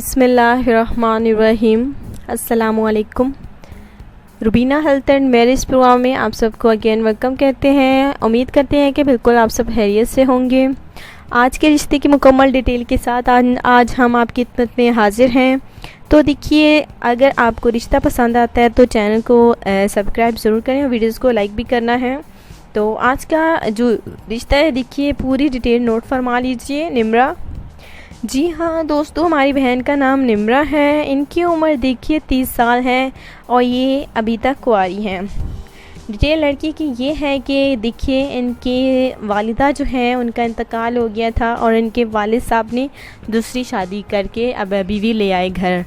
बिस्मिल्लाहिर्रहमानिर्रहीम। अस्सलामुअलैकुम। Rubina health and marriage programme में आप सबको अगेन वेलकम कहते हैं। उम्मीद करते हैं कि बिल्कुल आप सब खैरियत से होंगे। आज के रिश्ते की मुकम्मल डिटेल के साथ आज हम आपकी खिदमत में हाजिर हैं। तो देखिए, अगर आपको रिश्ता पसंद आता है तो चैनल को सब्सक्राइब ज़रूर करें और वीडियोज़ को लाइक भी करना है। तो आज का जो रिश्ता है, देखिए पूरी डिटेल नोट फरमा लीजिए। निम्रा, जी हाँ दोस्तों, हमारी बहन का नाम निम्रा है। इनकी उम्र देखिए 30 साल है और ये अभी तक कुंवारी हैं। डिटेल लड़की की ये है कि देखिए इनके वालिदा जो हैं उनका इंतकाल हो गया था और इनके वालिद साहब ने दूसरी शादी करके अब बीवी ले आए घर।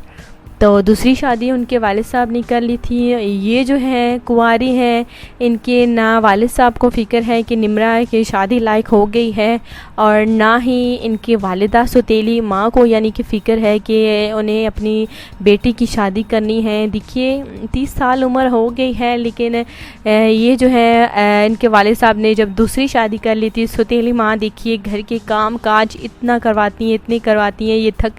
तो दूसरी शादी उनके वालिद साहब ने कर ली थी। ये जो है कुंवारी हैं, इनके ना वालिद साहब को फ़िक्र है कि निम्रा की शादी लायक हो गई है और ना ही इनके वालिदा सौतेली माँ को यानी कि फ़िक्र है कि उन्हें अपनी बेटी की शादी करनी है। देखिए 30 साल उम्र हो गई है, लेकिन ये जो है इनके वालिद साहब ने जब दूसरी शादी कर ली थी, सौतेली माँ देखिए घर के काम काज इतना करवाती हैं, ये थक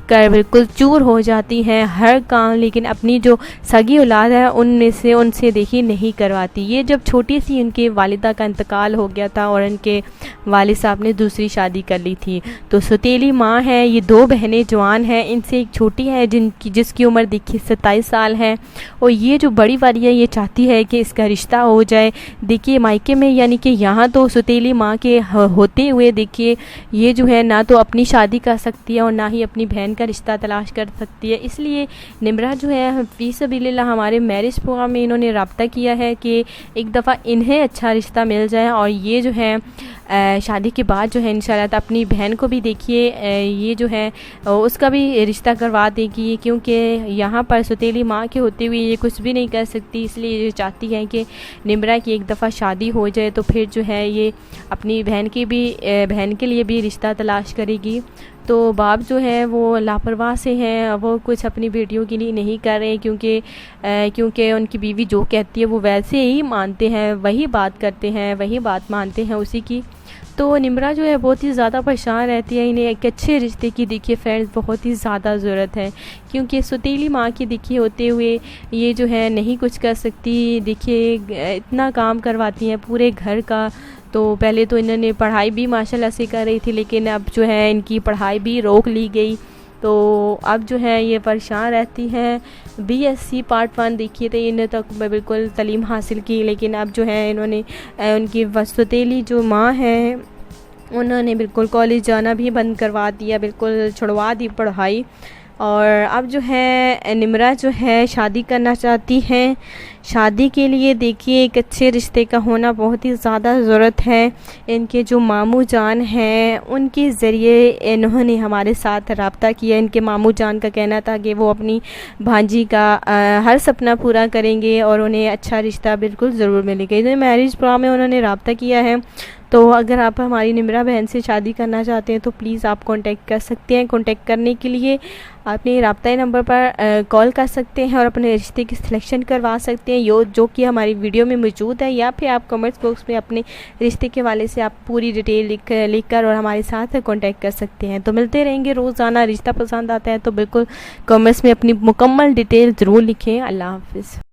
कर बिल्कुल चूर हो जाती हैं हर काम, लेकिन अपनी जो सगी औलाद है उनसे देखिए नहीं करवाती। ये जब छोटी सी इनके वालिदा का इंतकाल हो गया था और इनके वालिद साहब ने दूसरी शादी कर ली थी। तो सौतेली माँ है, ये 2 बहनें जवान हैं, इनसे एक छोटी है जिसकी उम्र देखिए 27 साल है। और ये जो बड़ी वाली है ये चाहती है कि इसका रिश्ता हो जाए। देखिए मायके में यानी कि यहाँ तो सौतेली माँ के होते हुए देखिए ये जो है ना तो अपनी शादी कर सकती है और ना ही अपनी बहन का रिश्ता तलाश कर सकती है। इसलिए निम्रा जो है फी सबीलिल्लाह हमारे मैरिज प्रोग्राम में इन्होंने रब्ता किया है कि एक दफ़ा इन्हें अच्छा रिश्ता मिल जाए और ये जो है शादी के बाद जो है इंशाल्लाह अपनी बहन को भी देखिए ये जो है उसका भी रिश्ता करवा देगी, क्योंकि यहाँ पर सौतेली माँ के होते हुए ये कुछ भी नहीं कर सकती। इसलिए ये चाहती है कि निम्रा की एक दफ़ा शादी हो जाए तो फिर जो है ये अपनी बहन के लिए भी रिश्ता तलाश करेगी। तो बाप जो है वो लापरवाह से हैं, वो कुछ अपनी बेटियों के लिए नहीं कर रहे, क्योंकि उनकी बीवी जो कहती है वो वैसे ही मानते हैं, वही बात करते हैं, वही बात मानते हैं उसी की। तो निम्रा जो है बहुत ही ज़्यादा परेशान रहती है। इन्हें एक अच्छे रिश्ते की देखिए फ्रेंड्स बहुत ही ज़्यादा ज़रूरत है, क्योंकि सौतेली माँ की देखिए होते हुए ये जो है नहीं कुछ कर सकती। देखिए इतना काम करवाती हैं पूरे घर का। तो पहले तो इन्होंने पढ़ाई भी माशाल्लाह से कर रही थी, लेकिन अब जो है इनकी पढ़ाई भी रोक ली गई। तो अब जो है ये परेशान रहती हैं। BSc पार्ट 1 देखिए तो इन्हें तक बिल्कुल तालीम हासिल की, लेकिन अब जो है इन्होंने उनकी सौतेली जो माँ है उन्होंने बिल्कुल कॉलेज जाना भी बंद करवा दिया, बिल्कुल छुड़वा दी पढ़ाई। और अब जो है निम्रा जो है शादी करना चाहती हैं। शादी के लिए देखिए एक अच्छे रिश्ते का होना बहुत ही ज़्यादा ज़रूरत है। इनके जो मामू जान हैं उनके ज़रिए इन्होंने हमारे साथ रब्ता किया। इनके मामू जान का कहना था कि वो अपनी भांजी का हर सपना पूरा करेंगे और उन्हें अच्छा रिश्ता बिल्कुल ज़रूर मिलेगा। इन्होंने मैरिज प्रोग्राम में उन्होंने रब्ता किया है। तो अगर आप हमारी निम्रा बहन से शादी करना चाहते हैं तो प्लीज़ आप कांटेक्ट कर सकते हैं। कांटेक्ट करने के लिए अपने राब्ता नंबर पर कॉल कर सकते हैं और अपने रिश्ते की सिलेक्शन करवा सकते हैं जो कि हमारी वीडियो में मौजूद है, या फिर आप कमेंट्स बॉक्स में अपने रिश्ते के वाले से आप पूरी डिटेल लिख कर और हमारे साथ कांटेक्ट कर सकते हैं। तो मिलते रहेंगे रोज़ाना। रिश्ता पसंद आता है तो बिल्कुल कमेंट्स में अपनी मुकम्मल डिटेल ज़रूर लिखें। अल्लाह हाफ़िज़।